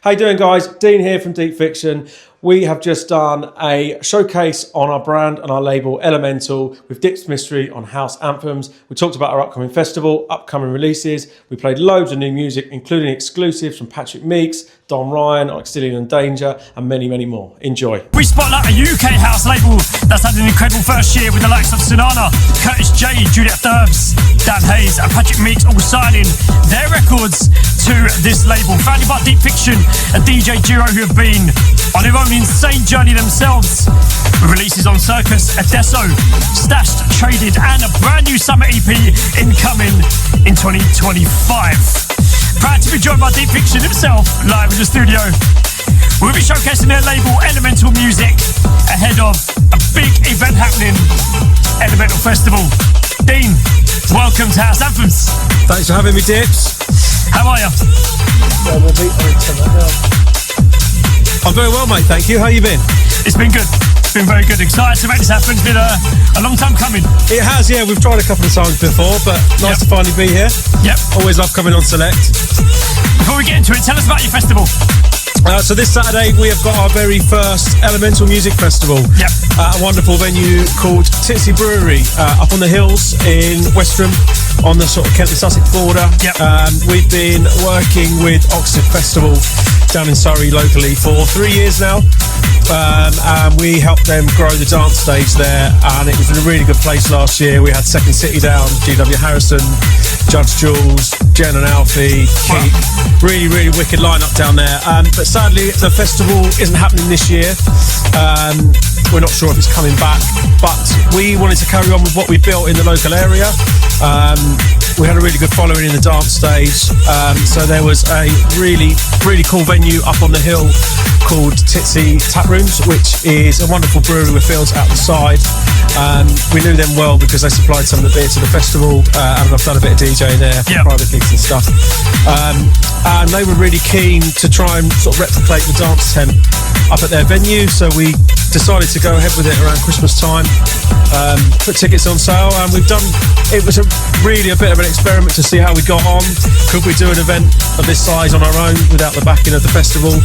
How you doing, guys? Dean here from Deep Fiktion. We have just done a showcase on our brand and our label Elemental with DIPZ MISTRY on House Anthems. We talked about our upcoming festival, upcoming releases. We played loads of new music, including exclusives from Patrick Meeks, Don Ryan, Oxyllian and Danger, and many, many more. Enjoy. We spotlight a UK house label that's had an incredible first year with the likes of Sonana, Curtis J, Juliet Thurbs, Dan Hayes, and Patrick Meeks all signing their records to this label. Founded by Deep Fiktion, a DJ duo who have been on their own insane journey themselves, with releases on Circus, Adesso, Stashed, Traded, and a brand new summer EP incoming in 2025. Proud to be joined by Deep Fiktion himself live in the studio. We'll be showcasing their label Elemental Music ahead of a big event happening, Elemental Festival. Dean, welcome to House Anthems. Thanks for having me, Dips. How are you? I'm very well, mate, thank you. How you been? It's been good. It's been very good. Excited to make this happen. It's been a long time coming. It has, yeah. We've tried a couple of times before, but nice to finally be here. Yep. Always love coming on Select. Before we get into it, tell us about your festival. So this Saturday we have got our very first Elemental Music Festival. Yep. A wonderful venue called DIPZ Brewery up on the hills in Westerham on the sort of Kent and Sussex border. Yep. We've been working with Oxford Festival down in Surrey locally for 3 years now. And we helped them grow the dance stage there, and it was in a really good place last year. We had Second City down, GW Harrison, Judge Jules, Jen and Alfie, Keith. Really, really wicked lineup down there. But sadly, the festival isn't happening this year. We're not sure if it's coming back, but we wanted to carry on with what we built in the local area. We had a really good following in the dance stage, so there was a really, really cool venue up on the hill called DIPZ Tap Rooms, which is a wonderful brewery with fields out the side. We knew them well because they supplied some of the beer to the festival, and I've done a bit of DJing there, private gigs and stuff. And they were really keen to try and sort of replicate the dance tent up at their venue, so we decided to go ahead with it around Christmas time. Put tickets on sale, and it was really a bit of an experiment to see how we got on. Could we do an event of this size on our own without the backing of the festival?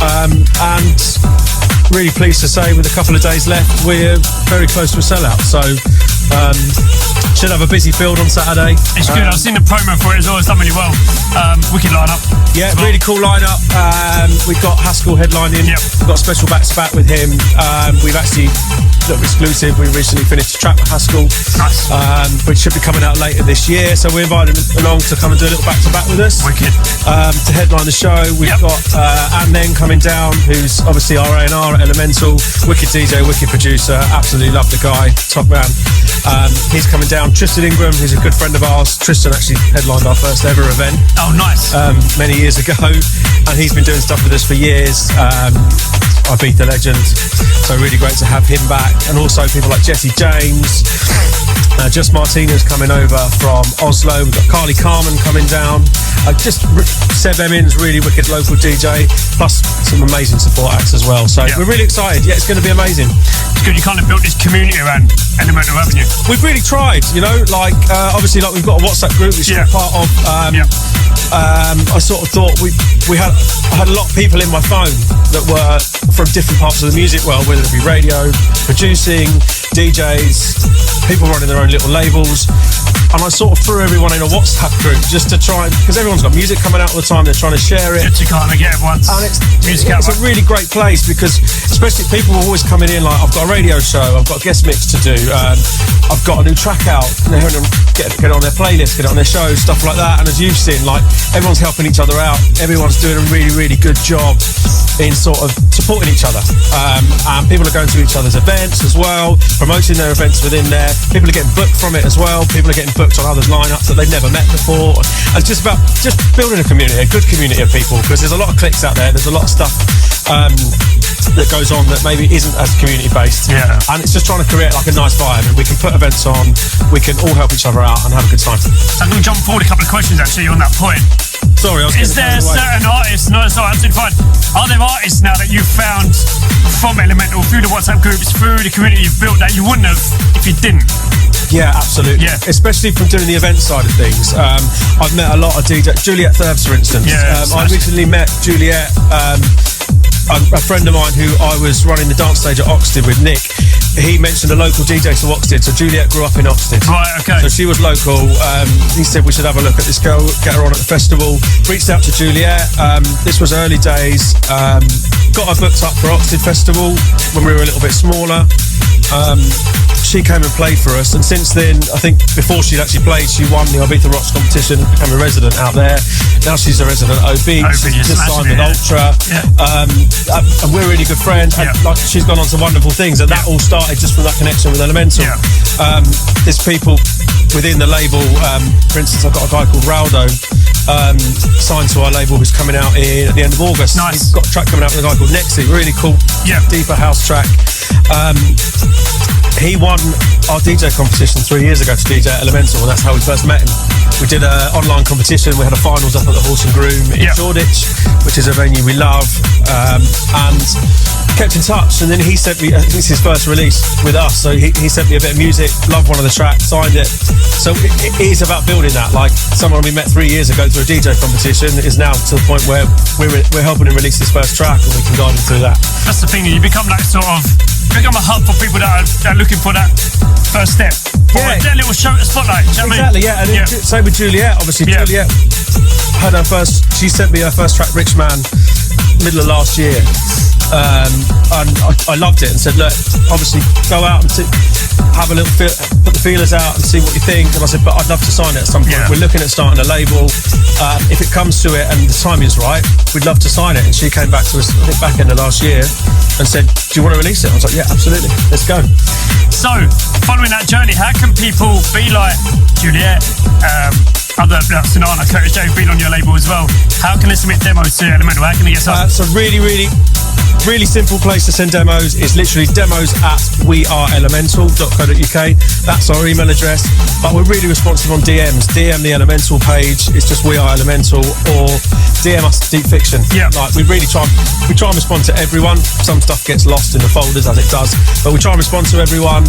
And really pleased to say, with a couple of days left, we're very close to a sellout. So should have a busy field on Saturday. It's good. I've seen the promo for it as well. It's done really well. Wicked lineup. Yeah, really cool lineup. We've got Haskell headlining. Yep. We've got a special back-to-back with him. We've actually got exclusive. We recently finished a track with Haskell, nice. Which should be coming out later this year. So we invited him along to come and do a little back-to-back with us. Wicked. To headline the show, we've got Anne Then coming down, who's obviously our A&R at Elemental. Wicked DJ, wicked producer. Absolutely love the guy. Top man. He's coming down. Tristan Ingram, who's a good friend of ours. Tristan actually headlined our first ever event. Oh, nice. Many years ago, and he's been doing stuff with us for years. Our Beat the Legend, so really great to have him back. And also people like Jesse James, Just Martina's coming over from Oslo. We've got Carly Carmen coming down. Just Seb Emmons, really wicked local DJ, plus some amazing support acts as well. So we're really excited. Yeah, it's going to be amazing. It's good you kind of built this community around Elemental, haven't you? We've really tried, you know, like obviously, like we've got a WhatsApp group which we're part of. I sort of thought I had a lot of people in my phone that were from different parts of the music world, whether it be radio, producing, DJs, people running their own little labels. And I sort of threw everyone in a WhatsApp group just to try, because everyone's got music coming out all the time, they're trying to share it. To kind of get everyone's music out. It's a really great place because, especially people are always coming in like, I've got a radio show, I've got a guest mix to do, I've got a new track out, and they're get it on their playlist, get it on their show, stuff like that. And as you've seen, like, everyone's helping each other out, everyone's doing a really, really good job in sort of supporting each other. And people are going to each other's events as well, promoting their events within there. People are getting booked from it as well. People are getting booked on others' lineups that they've never met before. And it's just about just building a community, a good community of people, because there's a lot of cliques out there. There's a lot of stuff that goes on that maybe isn't as community based. Yeah. And it's just trying to create like a nice vibe, and we can put events on, we can all help each other out and have a good time. I'm going to jump forward a couple of questions actually on that point. Sorry, is there certain artists, no, it's absolutely fine. Are there artists now that you've found from Elemental, through the WhatsApp groups, through the community you've built, that you wouldn't have if you didn't? Yeah, absolutely. Yeah. Especially from doing the event side of things. I've met a lot of DJ, Juliet Thurbs, for instance. Yeah, I recently met Juliet, a friend of mine who I was running the dance stage at Oxted with, Nick. He mentioned a local DJ to Oxted, so Juliet grew up in Oxted. Right, okay. So she was local. He said we should have a look at this girl, get her on at the festival. Reached out to Juliet. This was early days. Got her booked up for Oxted Festival when we were a little bit smaller. She came and played for us, and since then, I think before she'd actually played, she won the Ibiza Rocks competition, became a resident out there. Now she's a resident at OB. She's just signed with Ultra. Yeah. And we're really good friends. And like, she's gone on to wonderful things, and that all started just from that connection with Elemental. Yeah. There's people within the label. For instance, I've got a guy called Raldo signed to our label, who's coming out at the end of August. Nice. He's got a track coming out with a guy called Nexi, really cool, deeper house track. He won our DJ competition 3 years ago to DJ Elemental, and that's how we first met him. We did an online competition. We had a finals up at the Horse and Groom in Shoreditch, which is a venue we love, and kept in touch. And then he sent me, I think it's his first release with us, so he sent me a bit of music, loved one of the tracks, signed it. So it is about building that. Like, someone we met 3 years ago through a DJ competition is now to the point where we're helping him release his first track, and we can guide him through that. That's the thing, you become like sort of, you become a hub for people that are looking for that first step. Yeah. That little show at spotlight. Do you know what I mean? Exactly, yeah. And same with Juliet, obviously. Yeah. Juliet had her first, she sent me her first track, Rich Man, middle of last year. And I loved it and said, look, obviously go out and have a little put the feelers out and see what you think. And I said, but I'd love to sign it at some point. Yeah. We're looking at starting a label. If it comes to it and the timing's right, we'd love to sign it. And she came back to us, I think, back end of last year and said, do you want to release it? I was like, yeah, absolutely, let's go. So, following that journey, how can people be like Juliet, other Sonana, Curtis J, been on your label as well? How can they submit demos to Elemental? How can they get started? It's a really simple place to send demos. Is literally demos@weareelemental.co.uk. That's our email address. But we're really responsive on DMs. DM the Elemental page. It's just We Are Elemental, or DM us Deep Fiktion. Yeah. Like, we try and respond to everyone. Some stuff gets lost in the folders, as it does, but we try and respond to everyone.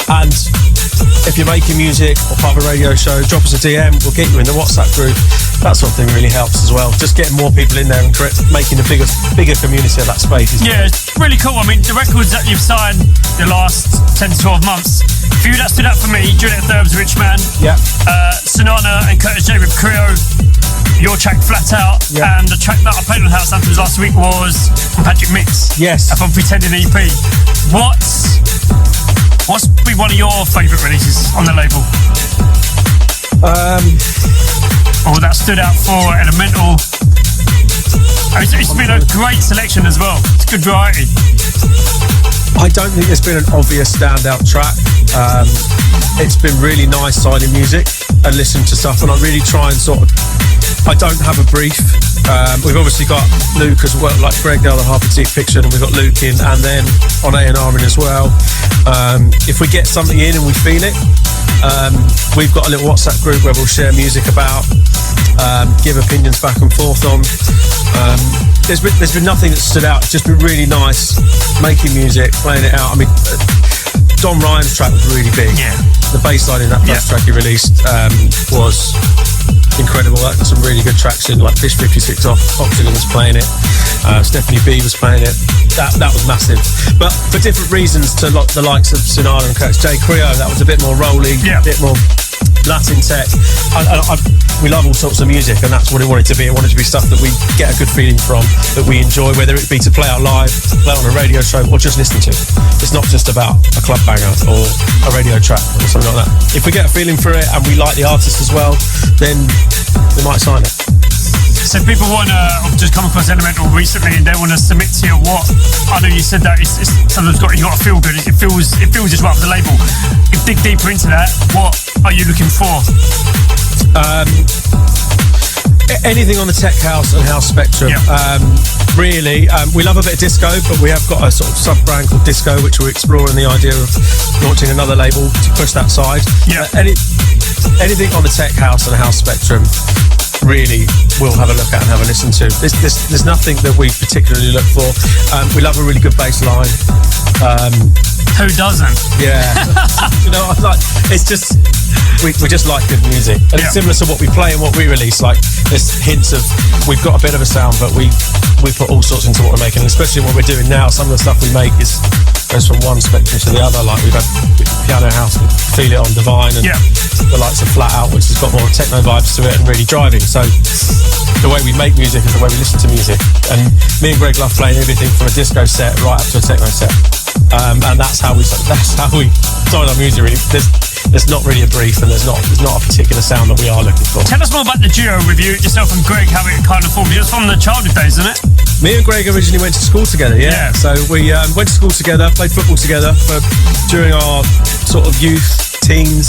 And if you're making music or part of a radio show, drop us a DM. We'll get you in the WhatsApp group. That sort of thing really helps as well. Just getting more people in there and making a bigger community of that space. Yeah, it's really cool. I mean, the records that you've signed the last 10 to 12 months, a few that stood out for me: Juliet Thurbs, Rich Man, Sonana and Curtis J with Creo, your track Flat Out, and the track that I played on House Anthems last week was from Patrick Mix. Yes. From Pretending EP. What's been one of your favourite releases on the label? Or that stood out for Elemental? It's been a great selection as well. It's good variety. I don't think there's been an obvious standout track. It's been really nice signing music and listening to stuff, and I really try and I don't have a brief. We've obviously got Luke as well, like Greg, the other half of Deep Fiktion, and we've got Luke in, and then on A&R in as well. If we get something in and we feel it, we've got a little WhatsApp group where we'll share music about, give opinions back and forth on. There's been nothing that stood out. It's just been really nice making music, playing it out. I mean, Don Ryan's track was really big. Yeah. The bass line in that first track he released was incredible. That got some really good traction, like Fish 56 Oxygen was playing it. Stephanie B was playing it. That was massive. But for different reasons to the likes of Sonana and Curtis J. Creo, that was a bit more rolling, a bit more Latin tech. We love all sorts of music, and that's what it wanted to be. It wanted to be stuff that we get a good feeling from, that we enjoy, whether it be to play out live, play on a radio show, or just listen to. It's not just about a club banger or a radio track or something like that. If we get a feeling for it and we like the artist as well, then we might sign it. So people want to just come across Elemental recently and they want to submit to you what, I know you said that it's sometimes you got to feel good, it feels just right for the label. If dig deeper into that, what are you looking for? Anything on the tech house and house spectrum. Really, we love a bit of disco, but we have got a sort of sub-brand called Disco, which we're exploring the idea of launching another label to push that side. Anything on the tech house and house spectrum, really will have a look at and have a listen to. There's nothing that we particularly look for. We love a really good bass line. Who doesn't? Yeah. You know, it's just we just like good music, and it's similar to what we play and what we release. Like there's hints of we've got a bit of a sound, but we put all sorts into what we're making, and especially what we're doing now. Some of the stuff we make goes from one spectrum to the other. Like we've had Piano House, we Feel It on Divine, and the likes of Flat Out, which has got more techno vibes to it and really driving. So the way we make music is the way we listen to music, and me and Greg love playing everything from a disco set right up to a techno set. And that's how we design our music. Really, there's not really a brief, and there's not a particular sound that we are looking for. Tell us more about the duo with yourself and Greg, how it kind of formed. It was from the childhood days, isn't it? Me and Greg originally went to school together. Yeah. So we went to school together, played football together during our sort of youth, teens,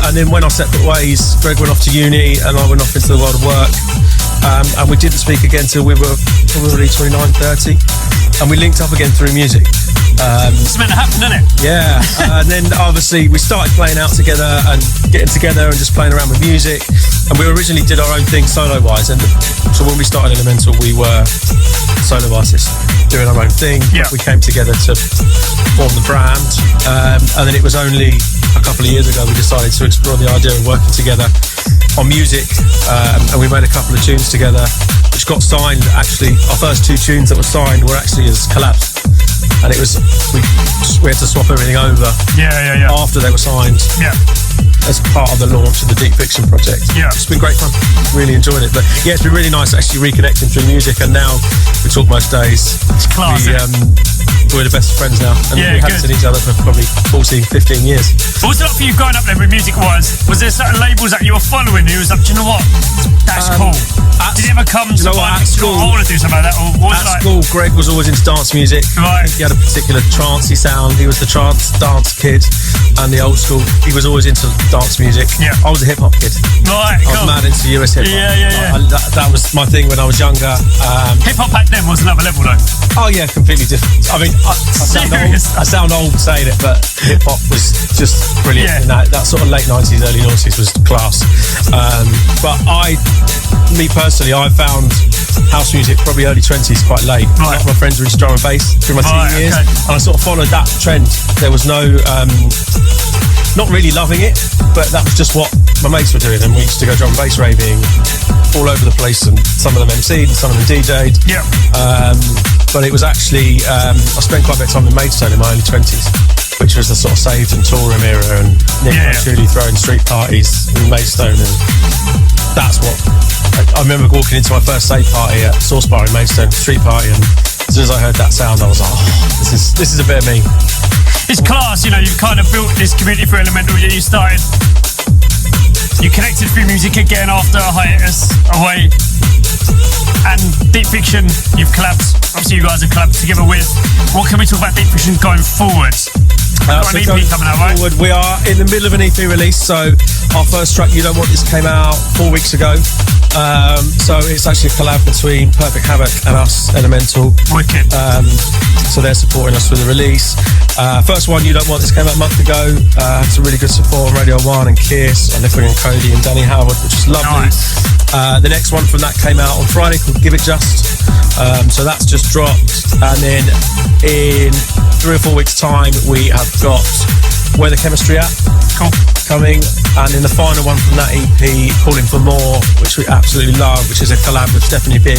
and then went our separate ways. Greg went off to uni, and I went off into the world of work. And we didn't speak again till we were probably 29, 30. And we linked up again through music. It's meant to happen, isn't it? Yeah. And then obviously we started playing out together and getting together and just playing around with music. And we originally did our own thing solo-wise. And so when we started Elemental, we were solo artists doing our own thing. Yeah. We came together to form the brand. And then it was only a couple of years ago we decided to explore the idea of working together on music. And we made a couple of tunes together, which got signed. Actually, our first two tunes that were signed were actually as collabs. And it was we had to swap everything over after they were signed as part of the launch of the Deep Fiktion project. It's been great fun, really enjoyed it. But yeah, it's been really nice actually reconnecting through music, and now we talk most days. It's class. We're the best friends now, and we haven't seen each other for probably 14, 15 years. What was it like for you growing up then with music-wise? Was there certain labels that you were following who was like, do you know what, that's cool? Did it ever come to at school, I want to do something like that? Or was at school, Greg was always into dance music. Right. He had a particular trancey sound. He was the trance dance kid, and the old school, he was always into dance music. Yeah. I was a hip hop kid. Right, I was mad into US hip hop. Yeah. That was my thing when I was younger. Hip hop back then was another level though. Oh yeah, completely different. I mean, I sound old saying it, but hip hop was just brilliant. And that sort of late 90s, early 90s was class. But me personally, I found house music probably early 20s quite late. Right. My friends were into drum and bass through my teen years, and I sort of followed that trend. There was no, not really loving it, but that was just what my mates were doing, and we used to go drum and bass raving all over the place, and some of them MC'd and some of them DJ'd. Yeah. But it was actually, I spent quite a bit of time in Maidstone in my early 20s, which was the sort of Saved and Toolroom era, and Nick and Julie throwing street parties in Maidstone, and that's what I remember walking into my first Save party at Sauce Bar in Maidstone, street party, and as soon as I heard that sound, I was like, oh, this is a bit of me. It's class, you know, you've kind of built this community for Elemental. You started, you connected through music again after a hiatus away, and Deep Fiktion, you've collabed, obviously you guys have collabed together with. What can we talk about Deep Fiktion going forward? Got an EP coming out, right? Forward, we are in the middle of an EP release, so our first track, You Don't Want This, came out 4 weeks ago. So it's actually a collab between Perfect Havoc and us, Elemental. Wicked. So they're supporting us with the release. First one, You Don't Want This, came out a month ago. Had some really good support on Radio 1 and Kiss, and Liquid and Cody and Danny Howard, which is lovely. Nice. The next one from that came out on Friday called Give It Just. So that's just dropped. And then in 3 or 4 weeks' time, we have got Where the Chemistry At coming. And in the final one from that EP, Calling for More, which we absolutely love, which is a collab with Stephanie B,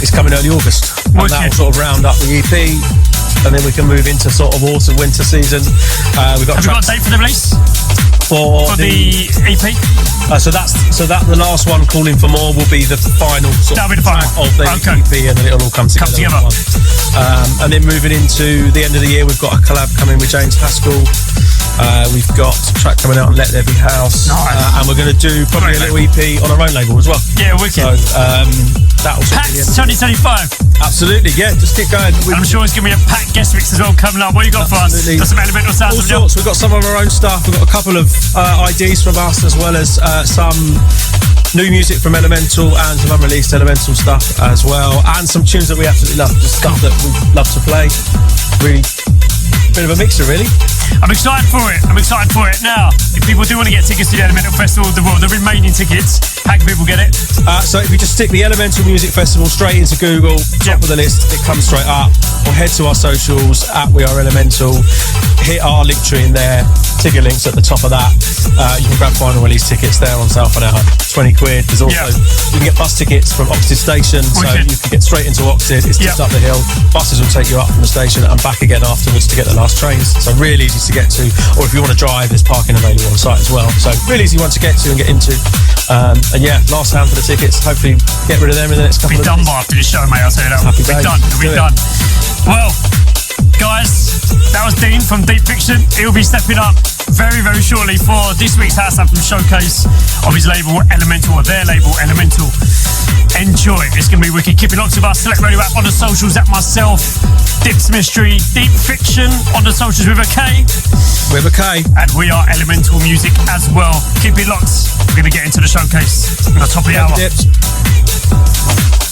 is coming early August. And that will sort of round up the EP. And then we can move into sort of autumn, winter season. Have you got a date for the release? For the EP? So the last one, Calling for More, will be the final sort of the EP, and then it'll all come together. And then moving into the end of the year, we've got a collab coming with James Haskell. We've got a track coming out on Let There Be House. Nice. And we're going to do probably a little EP on our own label as well. Yeah, wicked. So that'll PAX 2025. Absolutely, yeah, just keep going. I'm sure it's going to be a packed guest mix as well coming up. What you got for us? Got some Elemental sounds. All sorts. We've got some of our own stuff. We've got a couple of IDs from us, as well as some new music from Elemental and some unreleased Elemental stuff as well, and some tunes that we absolutely love, just stuff that we love to play. Really bit of a mixer, really. I'm excited for it. Now, if people do want to get tickets to the Elemental Festival, the remaining tickets, How can people get it? So if you just stick the Elemental Music Festival straight into Google, top of the list, it comes straight up. Or head to our socials at We Are Elemental. Hit our link tree in there. Ticket links at the top of that. You can grab final release tickets there on sale for now. 20 quid. There's also you can get bus tickets from Oxted Station, so you can get straight into Oxted. It's just up the hill. Buses will take you up from the station and back again afterwards to get the last trains. So really easy to get to. Or if you want to drive, there's parking available on site as well. So really easy one to get to and get into. And yeah, last hand for the tickets. Hopefully get rid of them in the next couple of days. We'll be done by after this show, mate. I'll tell you that. We'll be done. Well, guys, that was Dean from Deep Fiktion. He'll be stepping up very, very shortly for this week's House Anthems Showcase of his label Elemental, or their label Elemental. Enjoy. It's going to be wicked. Keep it locked with our Select Radio app on the socials at myself, DIPZ Mystery, Deep Fiktion on the socials with a K. With a K. And we are Elemental Music as well. Keep it locked. We're going to get into the showcase on the top of the hour. DIPZ.